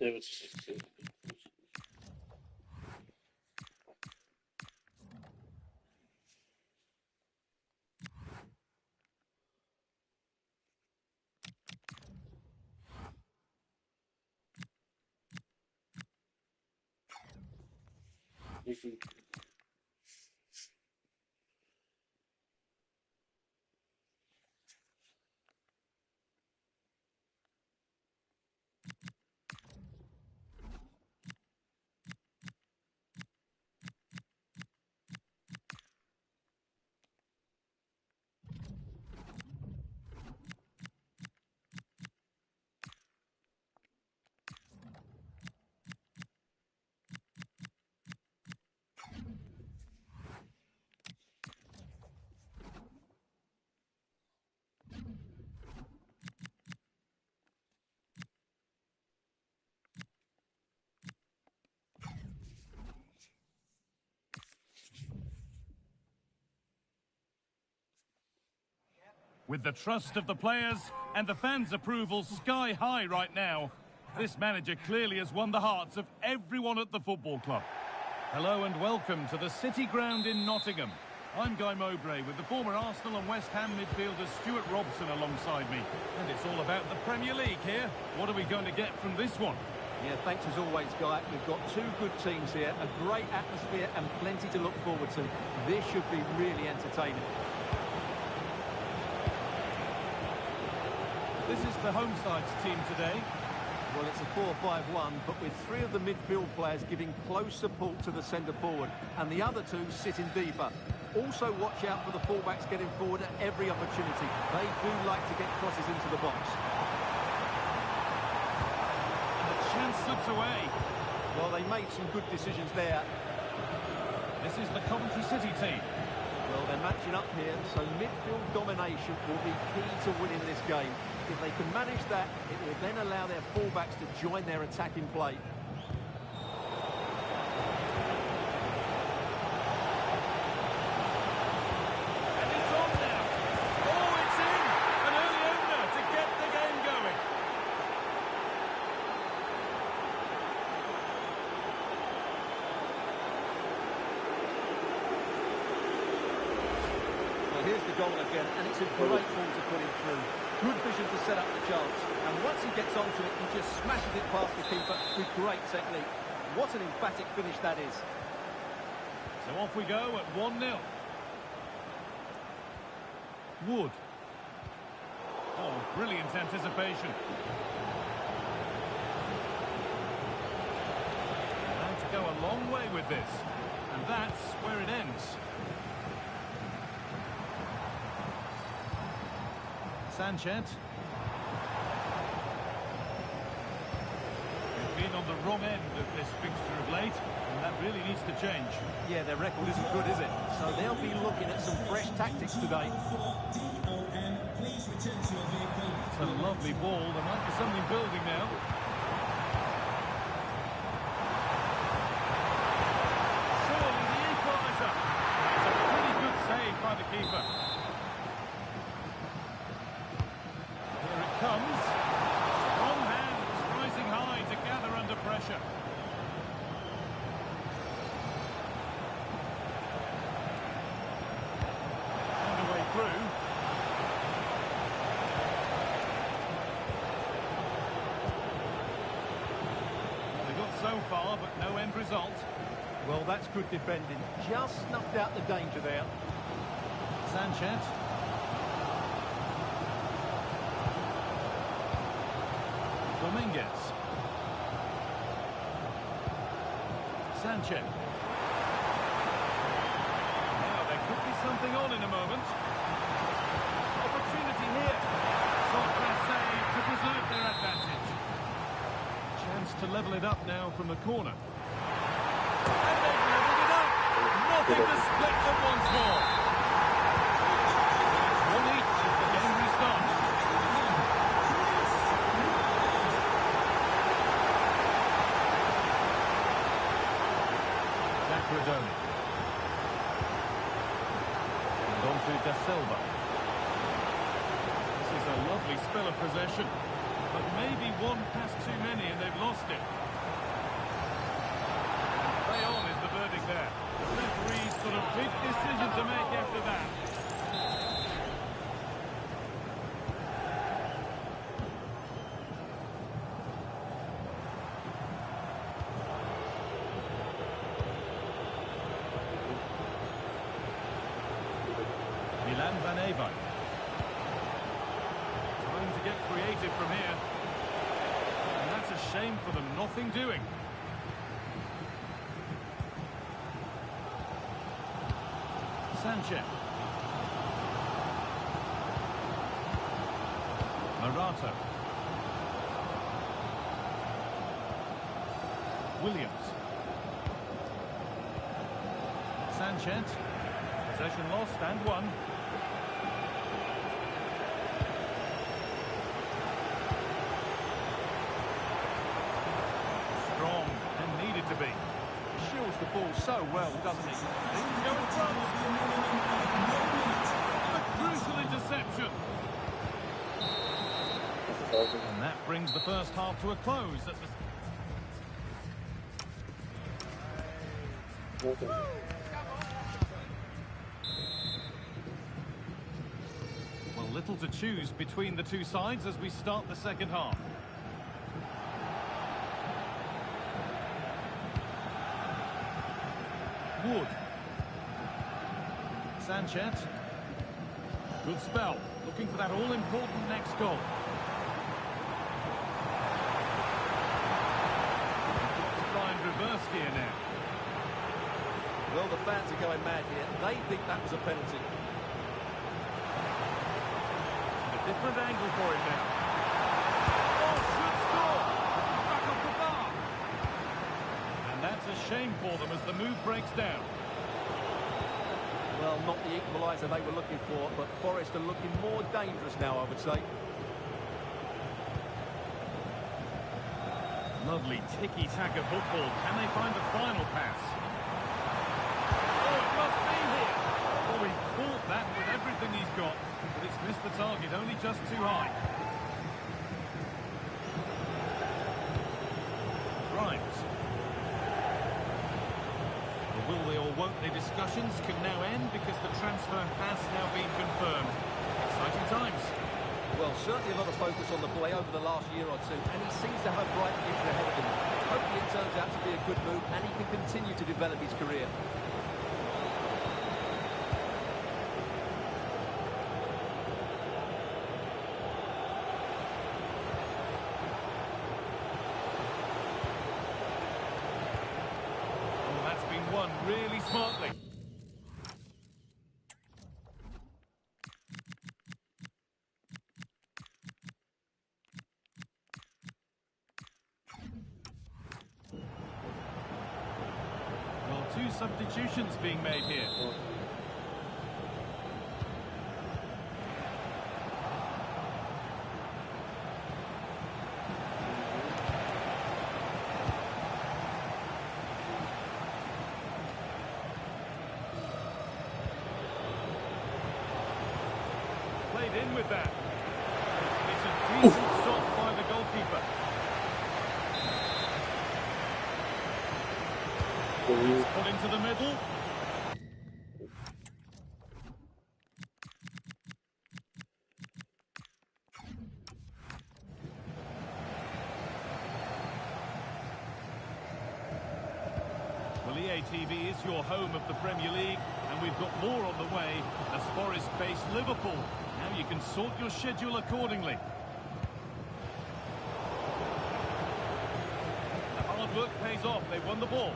Evet. With the trust of the players and the fans' approval sky high right now, this manager clearly has won the hearts of everyone at the football club. Hello and welcome to the City Ground in Nottingham. I'm Guy Mowbray with the former Arsenal and West Ham midfielder Stuart Robson alongside me. And it's all about the Premier League here. What are we going to get from this one? Yeah, thanks as always, Guy. We've got two good teams here, a great atmosphere and plenty to look forward to. This should be really entertaining. This is the home side's team today. Well, it's a 4-5-1, but with three of the midfield players giving close support to the centre forward, and the other two sitting deeper. Also watch out for the fullbacks getting forward at every opportunity. They do like to get crosses into the box. And the chance slips away. Well, they made some good decisions there. This is the Coventry City team. Well, they're matching up here, so midfield domination will be key to winning this game. If they can manage that, it will then allow their fullbacks to join their attacking play. And it's on now. Oh, it's in! An early opener to get the game going. Well, here's the goal again, and it's a great ball to put him through. Good vision to set up the chance, and once he gets onto it, he just smashes it past the keeper with great technique. What an emphatic finish that is. So off we go at 1-0. Wood. Oh, brilliant anticipation. And to go a long way with this. And that's where it ends. Sanchez. They've been on the wrong end of this fixture of late, and that really needs to change. Yeah, their record isn't good, is it? So they'll be looking at some fresh tactics today. It's a lovely ball. There might be something building now. Surely the equaliser. It's a pretty good save by the keeper. Comes. Strong hands rising high to gather under pressure. And a way through. They got so far, but no end result. Well, that's good defending. Just snuffed out the danger there. Sanchez. Dominguez. Sanchez. Now there could be something on in a moment. Opportunity here. Soft save to preserve their advantage. Chance to level it up now from the corner. And they've leveled it up. Nothing to split them once more. It's one each as the game restarts. Redoni. And on to Da Silva. This is a lovely spell of possession. but maybe one pass too many and they've lost it. Play on is the verdict there. The referee's got a big decision to make after that. Time to get creative from here. And that's a shame for them, nothing doing. Sanchez. Morata. Williams. Sanchez. Possession lost and won. Strong and needed to be. Shields the ball so well, doesn't he? Needs to go in front. A crucial interception. And that brings the first half to a close at the... Well, little to choose between the two sides as we start the second half. Wood. Sanchez. Good spell. Looking for that all-important next goal. To try and reverse gear now. Well, the fans are going mad here. They think that was a penalty. A different angle for him now. Oh, should score! Back off the bar. And that's a shame for them as the move breaks down. Well, not the equaliser they were looking for, but Forest are looking more dangerous now, I would say. Lovely tiki-taka football. Can they find the final pass? Oh, it must be here. Oh, he caught that with everything he's got, but it's missed the target, only just too high. Right. The will they or won't they discussions can now end because the transfer has now been confirmed. Exciting times. Well, certainly a lot of focus on the boy over the last year or two, and he seems to have a bright future ahead of him. Hopefully it turns out to be a good move, and he can continue to develop his career. Oh, that's been won really smartly. Two substitutions being made here. Played in with that. It's a decent stop by the goalkeeper. Put into the middle. Well, EA TV is your home of the Premier League, and we've got more on the way as Forest face Liverpool. Now you can sort your schedule accordingly. The hard work pays off. They won the ball.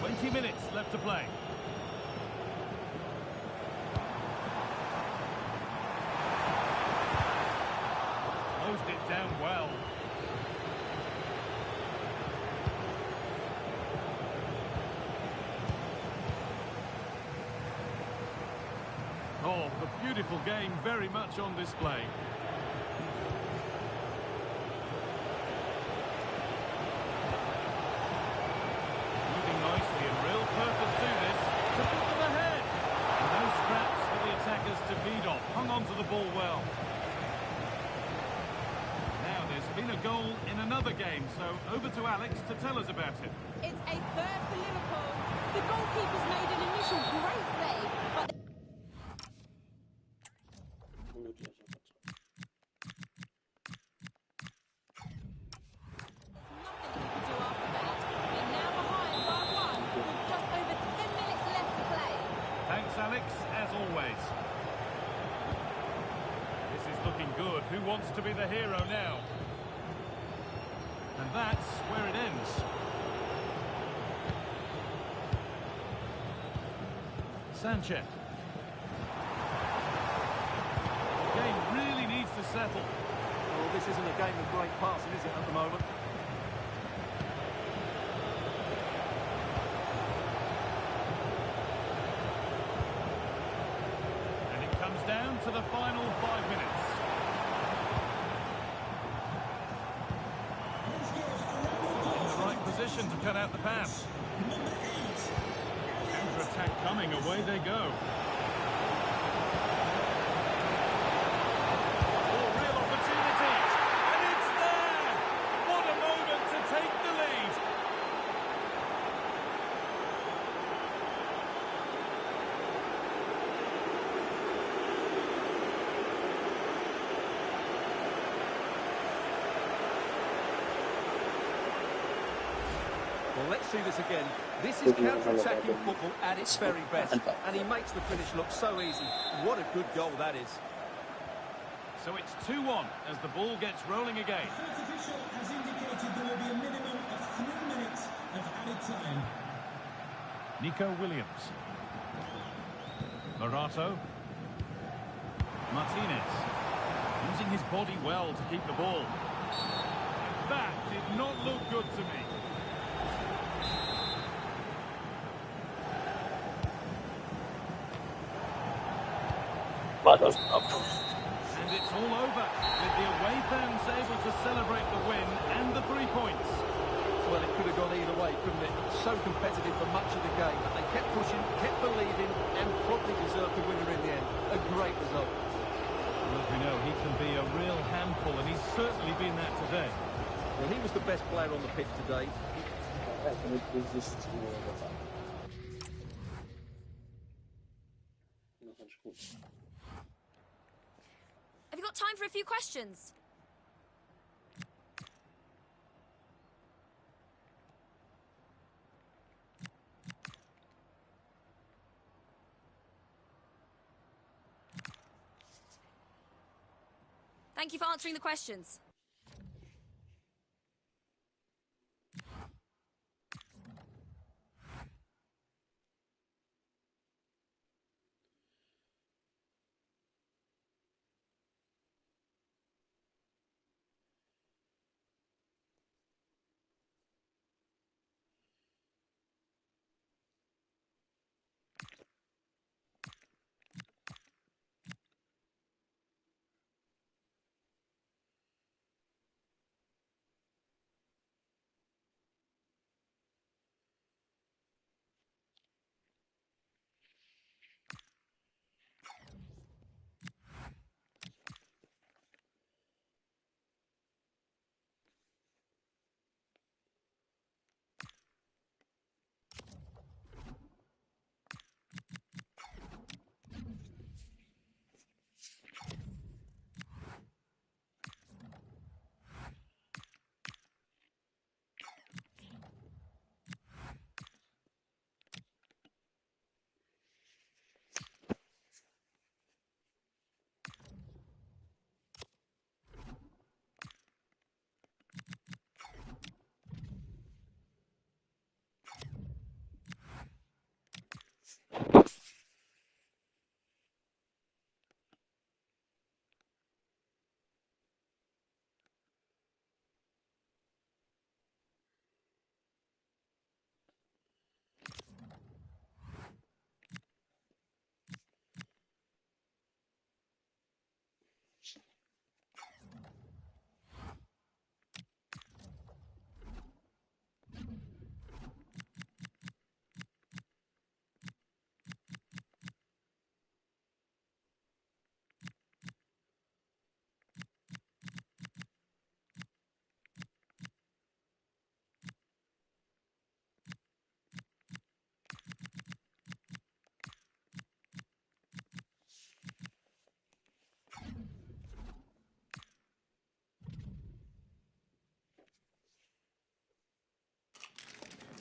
20 minutes left to play. Closed it down well. Oh, a beautiful game, very much on display. To feed off, hung onto the ball well. Now, there's been a goal in another game, so over to Alex to tell us about it. It's a third for Liverpool. The goalkeeper's made an initial great save, but Alex, as always. This is looking good. Who wants to be the hero now? And that's where it ends. Sanchez. The game really needs to settle. Well, this isn't a game of great passing, is it, at the moment? Down to the final 5 minutes. In the right position to cut out the pass. Counter-attack coming, away they go. Oh, real opportunity, and it's there! What a moment to take the lead. Well, let's see this again. This is counter-attacking football at its very best, and he makes the finish look so easy. What a good goal that is. So it's 2-1 as the ball gets rolling again. The fourth official has indicated there will be a minimum of 3 minutes of added time. Nico Williams. Morato. Martinez. Using his body well to keep the ball. That did not look good to me. And it's all over, with the away fans able to celebrate the win and the 3 points. Well, it could have gone either way, couldn't it? So competitive for much of the game, but they kept pushing, kept believing, and probably deserved the winner in the end. A great result. Well, as we know, he can be a real handful, and he's certainly been that today. Well, he was the best player on the pitch today. have you got time for a few questions? Thank you for answering the questions.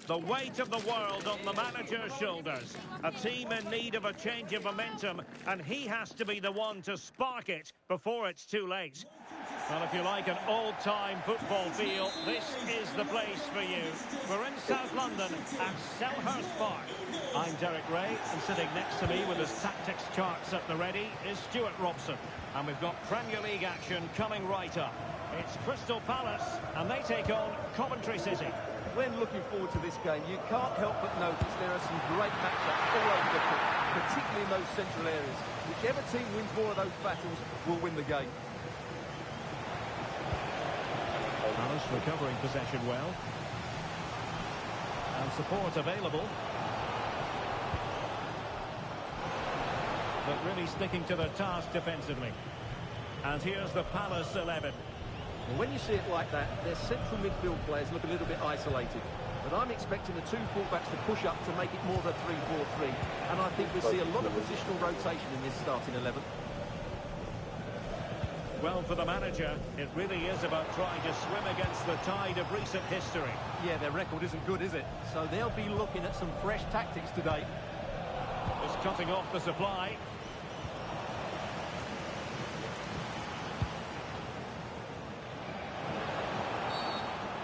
The weight of the world on the manager's shoulders. A team in need of a change of momentum, and he has to be the one to spark it before it's too late. Well, if you like an old-time football feel, this is the place for you. We're in South London at Selhurst Park. I'm Derek Ray, and sitting next to me with his tactics charts at the ready is Stuart Robson. And we've got Premier League action coming right up. It's Crystal Palace, and they take on Coventry City. When looking forward to this game, you can't help but notice there are some great matchups all over the pitch, particularly in those central areas. Whichever team wins more of those battles will win the game. Palace recovering possession well. And support available. But really sticking to their task defensively. And here's the Palace 11. Well, when you see it like that, their central midfield players look a little bit isolated. But I'm expecting the two fullbacks to push up to make it more of a 3-4-3. And I think we'll see a lot of positional rotation in this starting 11. Well, for the manager, it really is about trying to swim against the tide of recent history. Yeah, their record isn't good, is it? So they'll be looking at some fresh tactics today. Just cutting off the supply.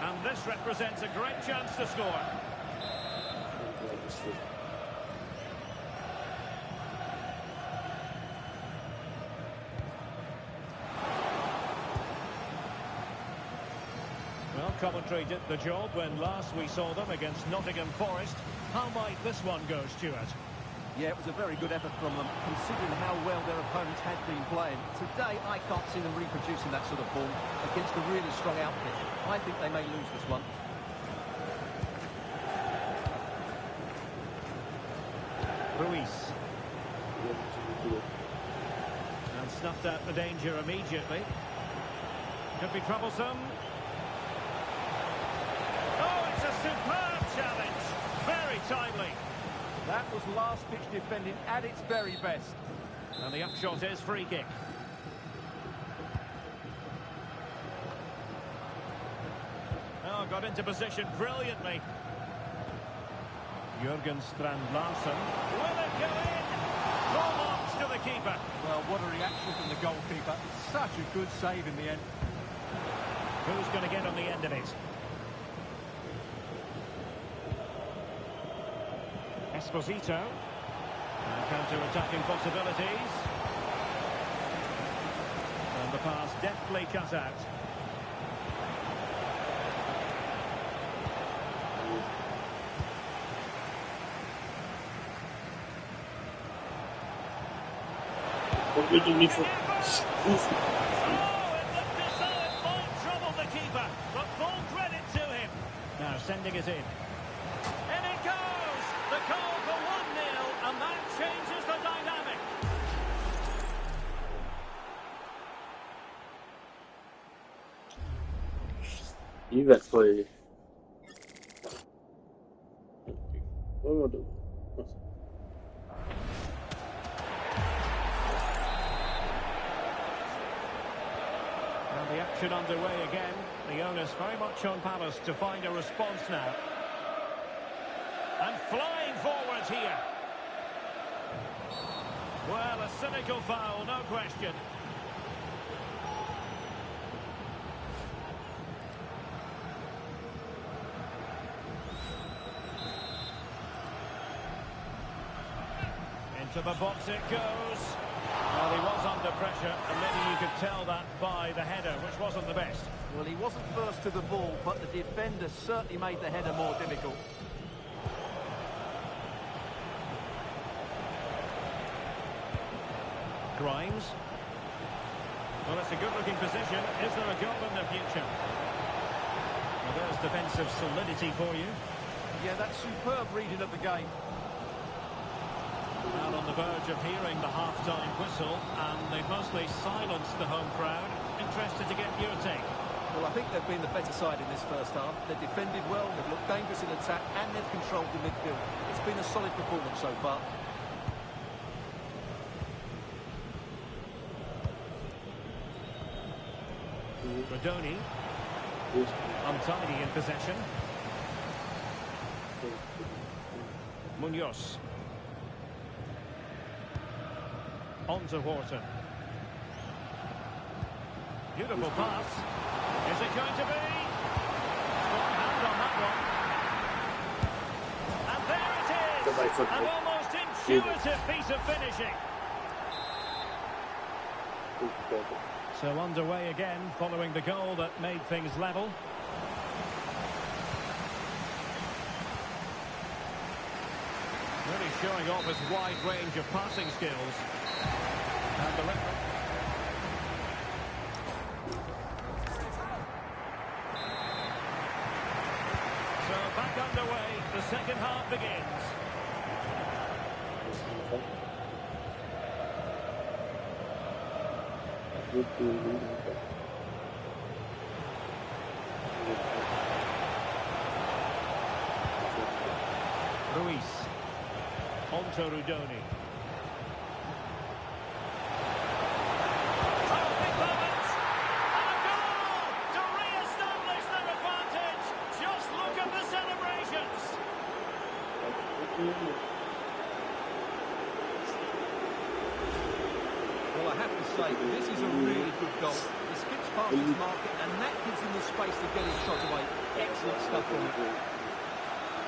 And this represents a great chance to score. Well, Coventry did the job when last we saw them against Nottingham Forest. How might this one go, Stuart? Yeah, it was a very good effort from them, considering how well their opponents had been playing. Today, I can't see them reproducing that sort of ball against a really strong outfit. I think they may lose this one. Ruiz. And snuffed out the danger immediately. Could be troublesome. Oh, it's a superb challenge. Very timely. That was last pitch defending at its very best. And the upshot is free kick. Oh, got into position brilliantly. Jurgen Strand Larsen. Will it go in? Full marks to the keeper. Well, what a reaction from the goalkeeper. Such a good save in the end. Who's going to get on the end of it? Esposito. And counter-attacking possibilities. And the pass deftly cut out. What would you need for? Oh, it looked as though it might trouble the keeper, but full credit to him. Now sending it in. And it goes! The goal for 1-0, and that changes the dynamic. You that play. What am I doing? And the action underway again. The onus very much on Palace to find a response now. And flying forward here. Well, a cynical foul, no question. Into the box it goes. Well, he was under pressure, and maybe you could tell that by the header, which wasn't the best. Well, he wasn't first to the ball, but the defender certainly made the header more difficult. Grimes. Well, it's a good-looking position. Is there a goal in the future? Well, there's defensive solidity for you. Yeah, that's superb reading of the game. Well, on the verge of hearing the half-time whistle, and they've mostly silenced the home crowd. Interested to get your take. Well, I think they've been the better side in this first half. They've defended well, they've looked dangerous in attack, and they've controlled the midfield. It's been a solid performance so far. Rodoni. Untidy in possession. Munoz. On to Wharton. Beautiful pass. Is it going to be? Strong hand on that one. And there it is! An almost intuitive piece of finishing. So underway again, following the goal that made things level. Really showing off his wide range of passing skills. And the So back underway, the second half begins. Ruiz. On to Rudoni. Oh, big moment! And a goal to re-establish their advantage. Just look at the celebrations. Well, I have to say, this is a really good goal. He skips past his marker, and that gives him the space to get his shot away. Excellent stuff from it.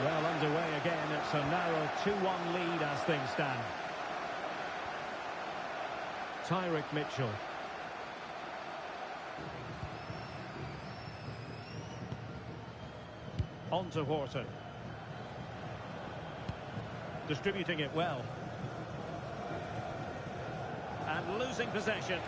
Well, underway again. It's a narrow 2-1 lead as things stand. Tyrick Mitchell. On to Wharton. Distributing it well. And losing possession.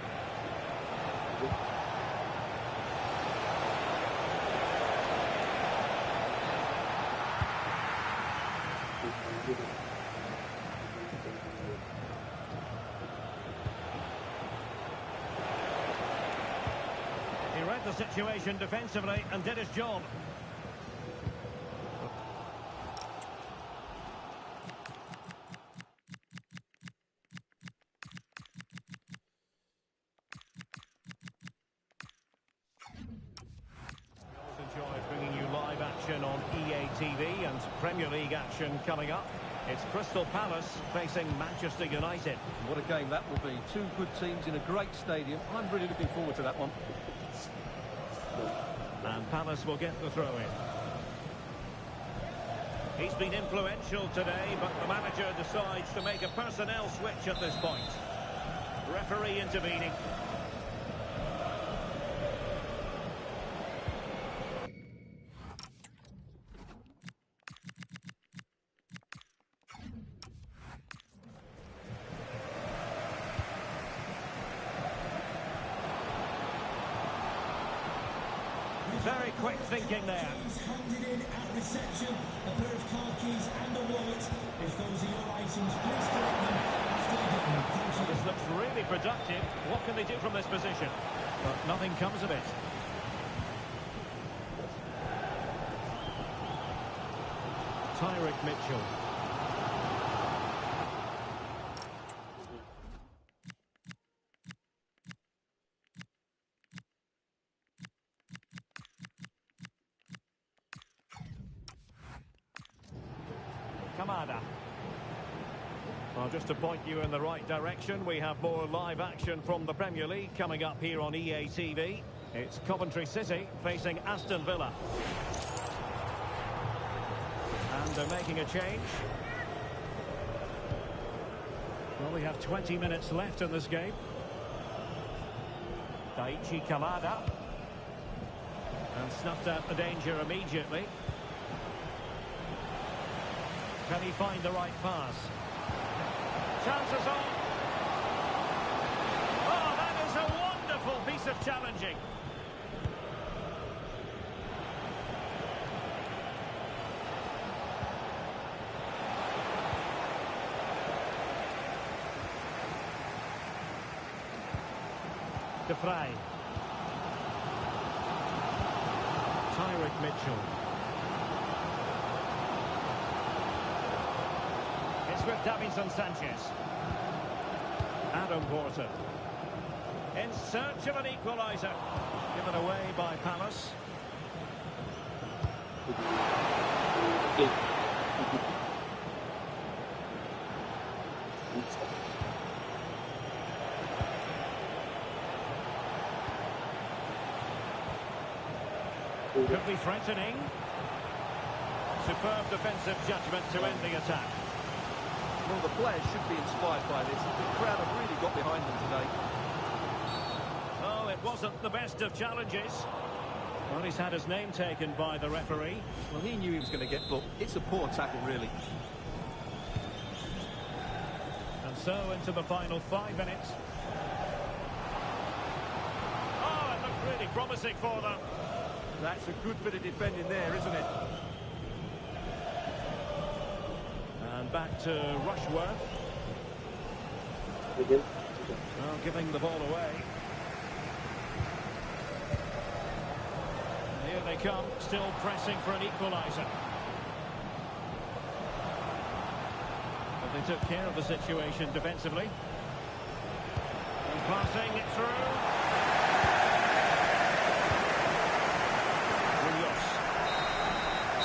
He read the situation defensively and did his job. Bringing you live action on EA TV and Premier League action coming up. It's Crystal Palace facing Manchester United. What a game that will be. Two good teams in a great stadium. I'm really looking forward to that one. And Palace will get the throw-in. He's been influential today, but the manager decides to make a personnel switch at this point. Referee intervening. Very quick thinking there. Handed in at reception, a pair of car keys and a wallet. If those are your items, please collect them after the game. Thank you. This looks really productive. What can they do from this position? But nothing comes of it. Tyrick Mitchell. Kamada. Well, just to point you in the right direction, we have more live action from the Premier League coming up here on EA TV. It's Coventry City facing Aston Villa. And they're making a change. Well, we have 20 minutes left in this game. Daichi Kamada. And snuffed out the danger immediately. Can he find the right pass? Chances on. Oh, that is a wonderful piece of challenging. De Vrij. Tyrick Mitchell. It's with Davinson Sanchez. Adam Wharton. In search of an equaliser. Given away by Palace. Could be threatening. Superb defensive judgment to end the attack. Well, the players should be inspired by this. The crowd have really got behind them today. Oh, it wasn't the best of challenges. Well, he's had his name taken by the referee. Well, he knew he was going to get booked. It's a poor tackle, really. And so into the final 5 minutes. Oh, it looked really promising for them. That's a good bit of defending there, isn't it? And back to Rushworth. Again. Well, giving the ball away. Here they come, still pressing for an equaliser. But they took care of the situation defensively. And passing it through. Rios.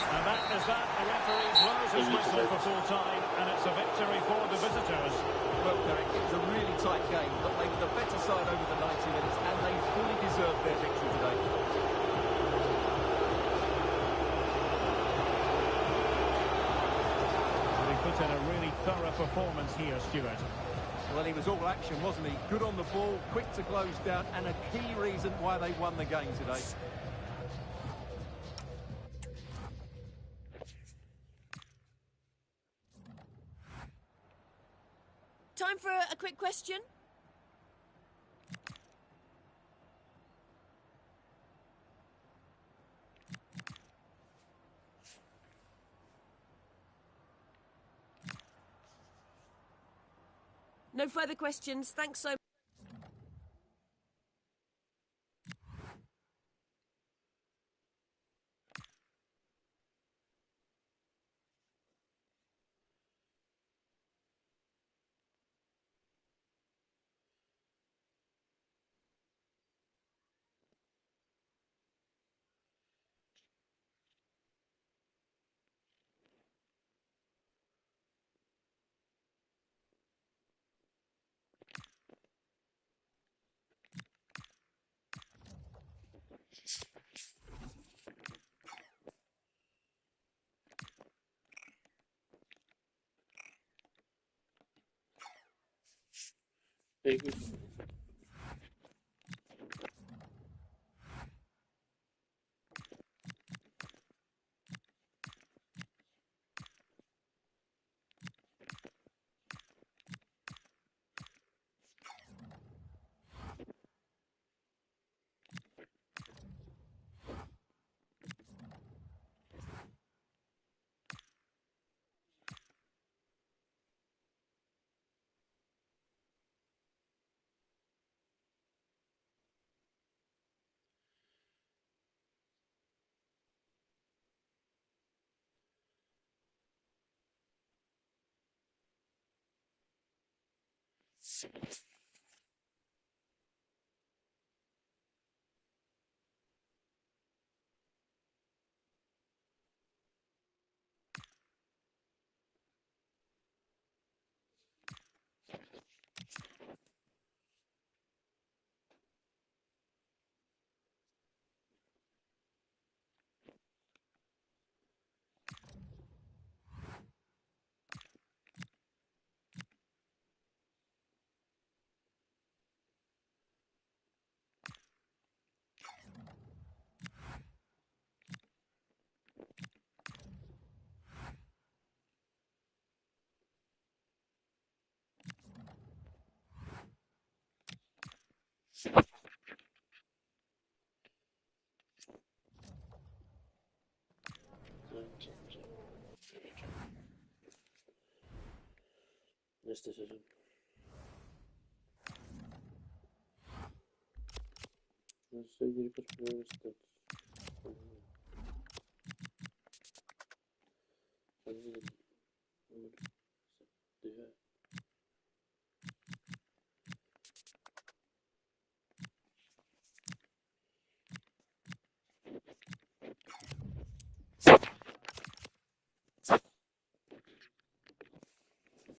And that is that. The referee blows his whistle for full time, and it's a victory for the visitors. Well, Derek, it was a really tight game, but they were the better side over the 90 minutes, and they fully deserved their victory today. He put in a really thorough performance here, Stuart. Well, he was all action, wasn't he? Good on the ball, quick to close down, and a key reason why they won the game today. Time for a quick question. No further questions. Thanks so much. Very good. Nästa säsong. Nästa